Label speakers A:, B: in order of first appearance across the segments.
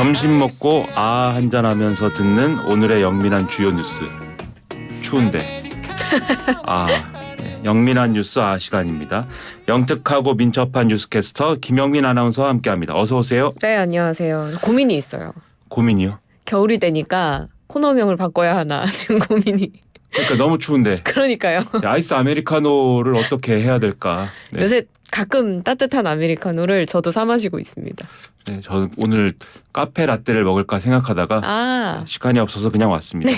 A: 점심 먹고 한잔 하면서 듣는 오늘의 영민한 주요 뉴스. 추운데 영민한 뉴스 시간입니다. 영특하고 민첩한 뉴스캐스터 김영민 아나운서와 함께합니다. 어서 오세요.
B: 네, 안녕하세요. 고민이 있어요.
A: 고민이요?
B: 겨울이 되니까 코너명을 바꿔야 하나 지금 고민이.
A: 그러니까 너무 추운데.
B: 그러니까요.
A: 아이스 아메리카노를 어떻게 해야 될까? 네.
B: 요새 가끔 따뜻한 아메리카노를 저도 사 마시고 있습니다.
A: 네, 저는 오늘 카페 라떼를 먹을까 생각하다가 시간이 없어서 그냥 왔습니다.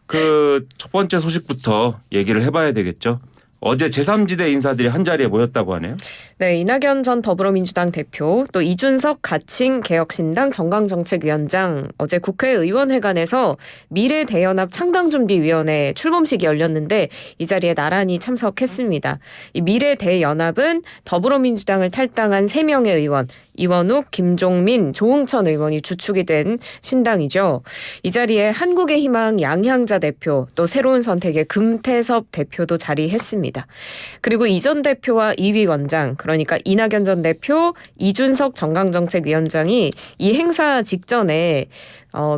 A: 그 첫 번째 소식부터 얘기를 해봐야 되겠죠. 어제 제3지대 인사들이 한자리에 모였다고 하네요.
B: 네, 이낙연 전 더불어민주당 대표, 또 이준석 가칭 개혁신당 정강정책위원장 어제 국회의원회관에서 미래대연합 창당준비위원회 출범식이 열렸는데 이 자리에 나란히 참석했습니다. 이 미래대연합은 더불어민주당을 탈당한 3명의 의원, 이원욱, 김종민, 조응천 의원이 주축이 된 신당이죠. 이 자리에 한국의 희망 양향자 대표, 또 새로운 선택의 금태섭 대표도 자리했습니다. 그리고 이 전 대표와 이 위원장, 그러니까 이낙연 전 대표, 이준석 정강정책위원장이 이 행사 직전에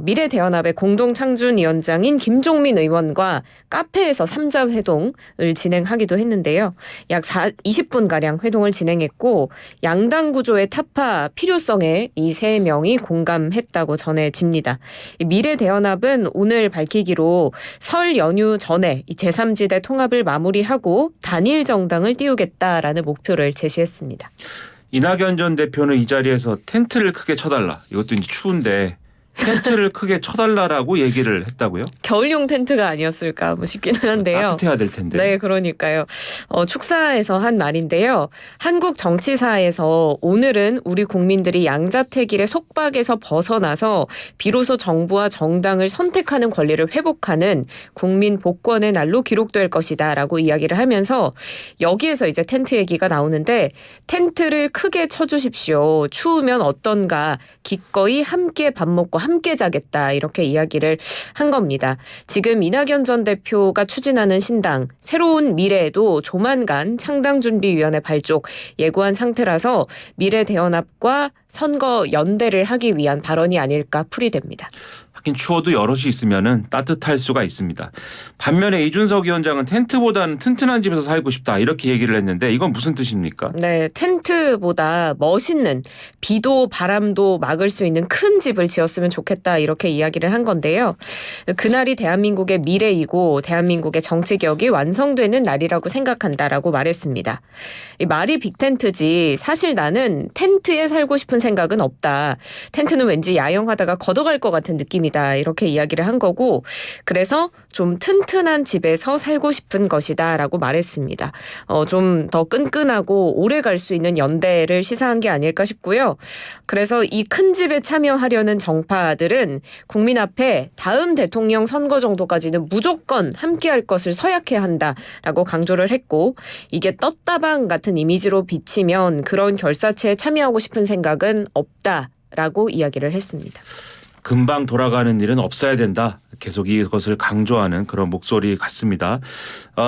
B: 미래대연합의 공동창준위원장인 김종민 의원과 카페에서 3자 회동을 진행하기도 했는데요. 약 20분가량 회동을 진행했고 양당 구조의 타파 필요성에 이 3명이 공감했다고 전해집니다. 미래대연합은 오늘 밝히기로 설 연휴 전에 제3지대 통합을 마무리하고 단일 정당을 띄우겠다라는 목표를 제시했습니다.
A: 이낙연 전 대표는 이 자리에서 텐트를 크게 쳐달라. 이것도 이제 추운데 텐트를 크게 쳐달라라고 얘기를 했다고요?
B: 겨울용 텐트가 아니었을까 싶기는 한데요.
A: 따뜻해야 될 텐데.
B: 네, 그러니까요. 축사에서 한 말인데요. 한국 정치사에서 오늘은 우리 국민들이 양자택일의 속박에서 벗어나서 비로소 정부와 정당을 선택하는 권리를 회복하는 국민 복권의 날로 기록될 것이다라고 이야기를 하면서 여기에서 이제 텐트 얘기가 나오는데 텐트를 크게 쳐주십시오. 추우면 어떤가 기꺼이 함께 밥 먹고 함께 자겠다 이렇게 이야기를 한 겁니다. 지금 이낙연 전 대표가 추진하는 신당 새로운 미래에도 조만간 창당준비위원회 발족 예고한 상태라서 미래대연합과 선거 연대를 하기 위한 발언이 아닐까 풀이됩니다.
A: 하긴 추워도 여럿이 있으면은 따뜻할 수가 있습니다. 반면에 이준석 위원장은 텐트보다는 튼튼한 집에서 살고 싶다 이렇게 얘기를 했는데 이건 무슨 뜻입니까?
B: 네, 텐트보다 멋있는 비도 바람도 막을 수 있는 큰 집을 지었으면 좋겠다 이렇게 이야기를 한 건데요. 그날이 대한민국의 미래이고 대한민국의 정치개혁이 완성되는 날이라고 생각한다라고 말했습니다. 이 말이 빅텐트지 사실 나는 텐트에 살고 싶은 생각은 없다. 텐트는 왠지 야영하다가 걷어갈 것 같은 느낌이다. 이렇게 이야기를 한 거고 그래서 좀 튼튼한 집에서 살고 싶은 것이다 라고 말했습니다. 좀 더 끈끈하고 오래 갈 수 있는 연대를 시사한 게 아닐까 싶고요. 그래서 이 큰 집에 참여하려는 정파들은 국민 앞에 다음 대통령 선거 정도까지는 무조건 함께할 것을 서약해야 한다라고 강조를 했고 이게 떴다방 같은 이미지로 비치면 그런 결사체에 참여하고 싶은 생각은 없다라고 이야기를 했습니다.
A: 금방 돌아가는 일은 없어야 된다. 계속 이것을 강조하는 그런 목소리 같습니다.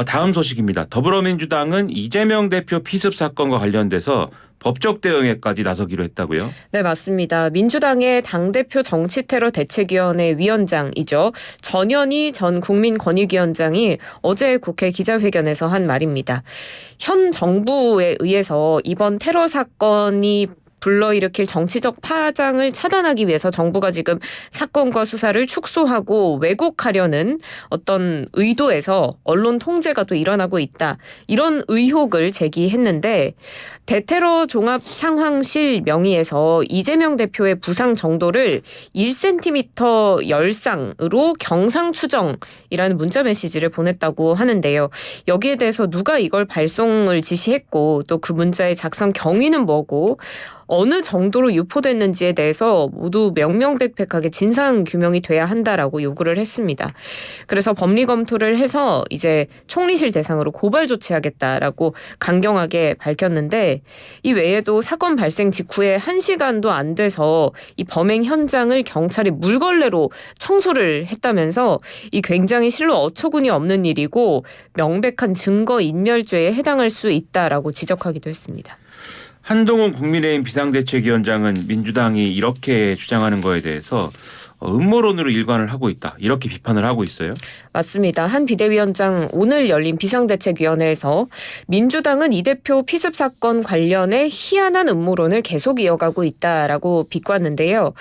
A: 다음 소식입니다. 더불어민주당은 이재명 대표 피습 사건과 관련돼서 법적 대응에까지 나서기로 했다고요?
B: 네, 맞습니다. 민주당의 당대표 정치테러 대책위원회 위원장이죠. 전현희 전 국민권익위원장이 어제 국회 기자회견에서 한 말입니다. 현 정부에 의해서 이번 테러 사건이 불러일으킬 정치적 파장을 차단하기 위해서 정부가 지금 사건과 수사를 축소하고 왜곡하려는 어떤 의도에서 언론 통제가 또 일어나고 있다. 이런 의혹을 제기했는데 대테러 종합상황실 명의에서 이재명 대표의 부상 정도를 1cm 열상으로 경상 추정이라는 문자 메시지를 보냈다고 하는데요. 여기에 대해서 누가 이걸 발송을 지시했고 또 그 문자의 작성 경위는 뭐고 어느 정도로 유포됐는지에 대해서 모두 명명백백하게 진상 규명이 돼야 한다라고 요구를 했습니다. 그래서 법리 검토를 해서 이제 총리실 대상으로 고발 조치하겠다라고 강경하게 밝혔는데 이 외에도 사건 발생 직후에 1시간도 안 돼서 이 범행 현장을 경찰이 물걸레로 청소를 했다면서 이 굉장히 실로 어처구니 없는 일이고 명백한 증거인멸죄에 해당할 수 있다라고 지적하기도 했습니다.
A: 한동훈 국민의힘 비상대책위원장은 민주당이 이렇게 주장하는 거에 대해서 음모론으로 일관을 하고 있다. 이렇게 비판을 하고 있어요.
B: 맞습니다. 한 비대위원장 오늘 열린 비상대책위원회에서 민주당은 이 대표 피습 사건 관련해 희한한 음모론을 계속 이어가고 있다라고 비꼬았는데요.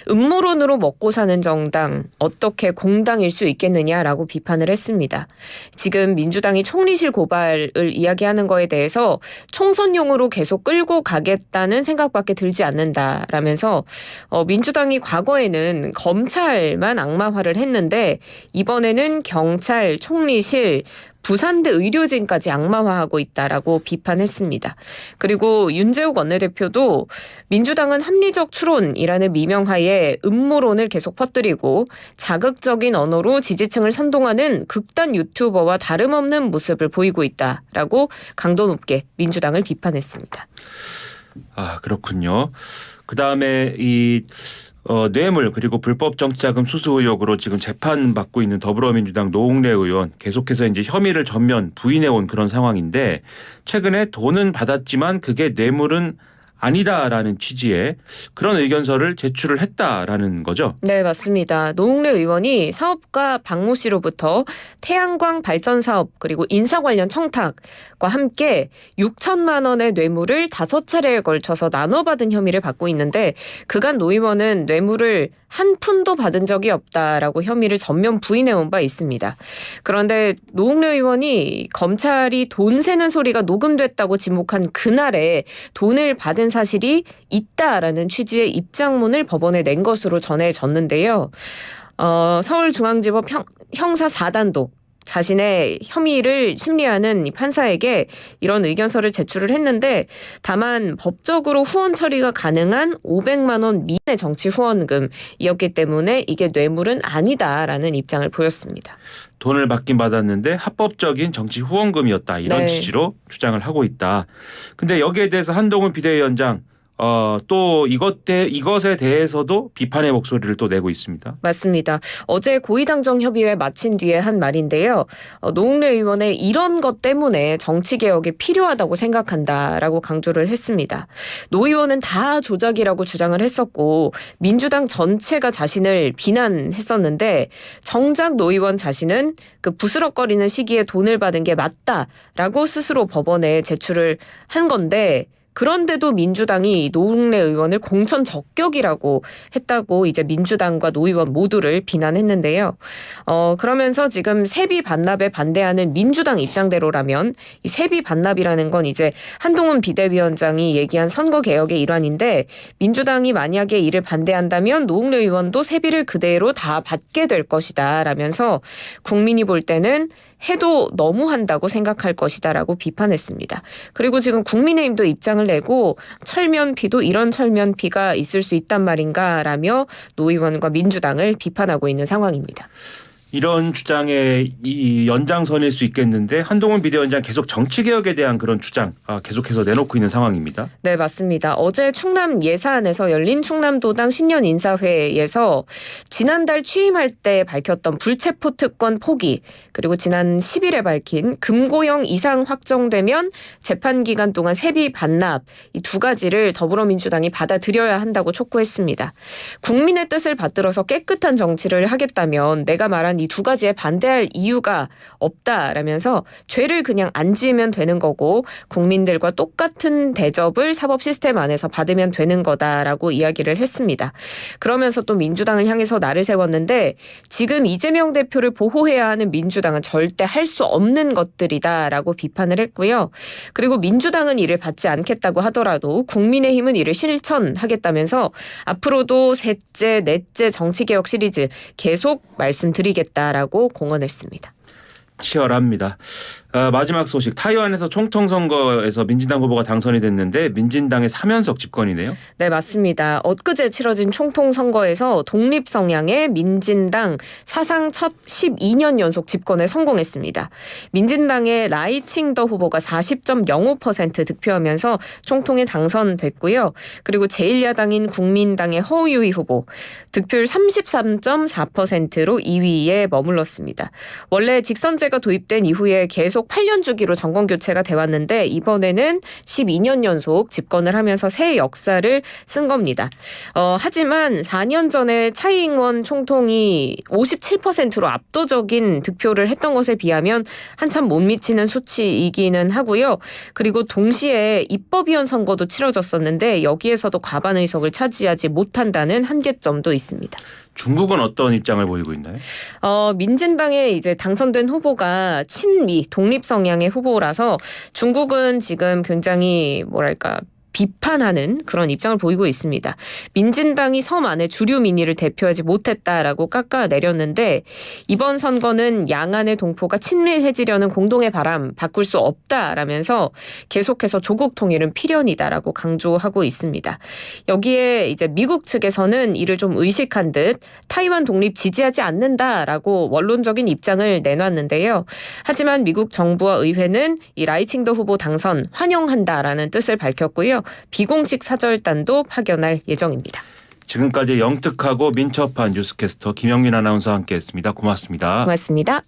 B: 음모론으로 먹고 사는 정당 어떻게 공당일 수 있겠느냐라고 비판을 했습니다. 지금 민주당이 총리실 고발을 이야기하는 거에 대해서 총선용으로 계속 끌고 가겠다는 생각밖에 들지 않는다라면서 민주당이 과거에는 검찰만 악마화를 했는데 이번에는 경찰, 총리실, 부산대 의료진까지 악마화하고 있다라고 비판했습니다. 그리고 윤재욱 원내대표도 민주당은 합리적 추론이라는 미명하에 음모론을 계속 퍼뜨리고 자극적인 언어로 지지층을 선동하는 극단 유튜버와 다름없는 모습을 보이고 있다라고 강도 높게 민주당을 비판했습니다.
A: 아, 그렇군요. 그다음에 뇌물 그리고 불법 정치자금 수수 의혹으로 지금 재판받고 있는 더불어민주당 노웅래 의원 계속해서 이제 혐의를 전면 부인해 온 그런 상황인데 최근에 돈은 받았지만 그게 뇌물은 아니다라는 취지의 그런 의견서를 제출을 했다라는 거죠.
B: 네, 맞습니다. 노웅래 의원이 사업가 박모 씨로부터 태양광 발전 사업 그리고 인사 관련 청탁과 함께 6천만 원의 뇌물을 5차례에 걸쳐서 나눠받은 혐의를 받고 있는데 그간 노 의원은 뇌물을 한 푼도 받은 적이 없다라고 혐의를 전면 부인해온 바 있습니다. 그런데 노웅래 의원이 검찰이 돈 세는 소리가 녹음됐다고 지목한 그날에 돈을 받은 사실이 있다라는 취지의 입장문을 법원에 낸 것으로 전해졌는데요. 서울중앙지법 형사 4단독 자신의 혐의를 심리하는 이 판사에게 이런 의견서를 제출을 했는데 다만 법적으로 후원 처리가 가능한 500만 원 미만의 정치 후원금이었기 때문에 이게 뇌물은 아니다라는 입장을 보였습니다.
A: 돈을 받긴 받았는데 합법적인 정치 후원금이었다. 이런
B: 네.
A: 취지로 주장을 하고 있다. 근데 여기에 대해서 한동훈 비대위원장 또 이것에 대해서도 비판의 목소리를 또 내고 있습니다.
B: 맞습니다. 어제 고위당정 협의회 마친 뒤에 한 말인데요. 노웅래 의원의 이런 것 때문에 정치개혁이 필요하다고 생각한다라고 강조를 했습니다. 노 의원은 다 조작이라고 주장을 했었고 민주당 전체가 자신을 비난했었는데 정작 노 의원 자신은 그 부스럭거리는 시기에 돈을 받은 게 맞다라고 스스로 법원에 제출을 한 건데 그런데도 민주당이 노웅래 의원을 공천 적격이라고 했다고 이제 민주당과 노 의원 모두를 비난했는데요. 그러면서 지금 세비 반납에 반대하는 민주당 입장대로라면 이 세비 반납이라는 건 이제 한동훈 비대위원장이 얘기한 선거개혁의 일환인데 민주당이 만약에 이를 반대한다면 노웅래 의원도 세비를 그대로 다 받게 될 것이다 라면서 국민이 볼 때는 해도 너무한다고 생각할 것이다라고 비판했습니다. 그리고 지금 국민의힘도 입장을 내고 철면피도 이런 철면피가 있을 수 있단 말인가라며 노 의원과 민주당을 비판하고 있는 상황입니다.
A: 이런 주장의 이 연장선일 수 있겠는데 한동훈 비대위원장 계속 정치개혁에 대한 그런 주장 계속해서 내놓고 있는 상황입니다.
B: 네, 맞습니다. 어제 충남 예산에서 열린 충남도당 신년 인사회에서 지난달 취임할 때 밝혔던 불체포 특권 포기 그리고 지난 10일에 밝힌 금고형 이상 확정되면 재판 기간 동안 세비 반납 이 두 가지를 더불어민주당이 받아들여야 한다고 촉구했습니다. 국민의 뜻을 받들어서 깨끗한 정치를 하겠다면 내가 말한 이 두 가지에 반대할 이유가 없다라면서 죄를 그냥 안 지으면 되는 거고 국민들과 똑같은 대접을 사법 시스템 안에서 받으면 되는 거다라고 이야기를 했습니다. 그러면서 또 민주당을 향해서 날을 세웠는데 지금 이재명 대표를 보호해야 하는 민주당은 절대 할 수 없는 것들이다라고 비판을 했고요. 그리고 민주당은 이를 받지 않겠다고 하더라도 국민의힘은 이를 실천하겠다면서 앞으로도 셋째, 넷째 정치개혁 시리즈 계속 말씀드리겠다라고 공언했습니다.
A: 치열합니다. 마지막 소식 타이완에서 총통 선거에서 민진당 후보가 당선이 됐는데 민진당의 3연속 집권이네요.
B: 네, 맞습니다. 엊그제 치러진 총통 선거에서 독립 성향의 민진당 사상 첫 12년 연속 집권에 성공했습니다. 민진당의 라이칭더 후보가 40.05% 득표하면서 총통에 당선됐고요. 그리고 제1야당인 국민당의 허우유이 후보 득표율 33.4%로 2위에 머물렀습니다. 원래 직선제가 도입된 이후에 계속 계속 8년 주기로 정권 교체가 돼 왔는데 이번에는 12년 연속 집권을 하면서 새 역사를 쓴 겁니다. 하지만 4년 전에 차이잉원 총통이 57%로 압도적인 득표를 했던 것에 비하면 한참 못 미치는 수치이기는 하고요. 그리고 동시에 입법위원 선거도 치러졌었는데 여기에서도 과반 의석을 차지하지 못한다는 한계점도 있습니다.
A: 중국은 어떤 입장을 보이고 있나요?
B: 민진당에 이제 당선된 후보가 친미 독립 성향의 후보라서 중국은 지금 굉장히 뭐랄까 비판하는 그런 입장을 보이고 있습니다. 민진당이 섬 안에 주류 민의를 대표하지 못했다라고 깎아내렸는데 이번 선거는 양안의 동포가 친밀해지려는 공동의 바람 바꿀 수 없다라면서 계속해서 조국 통일은 필연이다라고 강조하고 있습니다. 여기에 이제 미국 측에서는 이를 좀 의식한 듯 타이완 독립 지지하지 않는다라고 원론적인 입장을 내놨는데요. 하지만 미국 정부와 의회는 이 라이칭더 후보 당선 환영한다라는 뜻을 밝혔고요. 비공식 사절단도 파견할 예정입니다.
A: 지금까지 영특하고 민첩한 뉴스캐스터 김영민 아나운서와 함께했습니다. 고맙습니다.
B: 고맙습니다.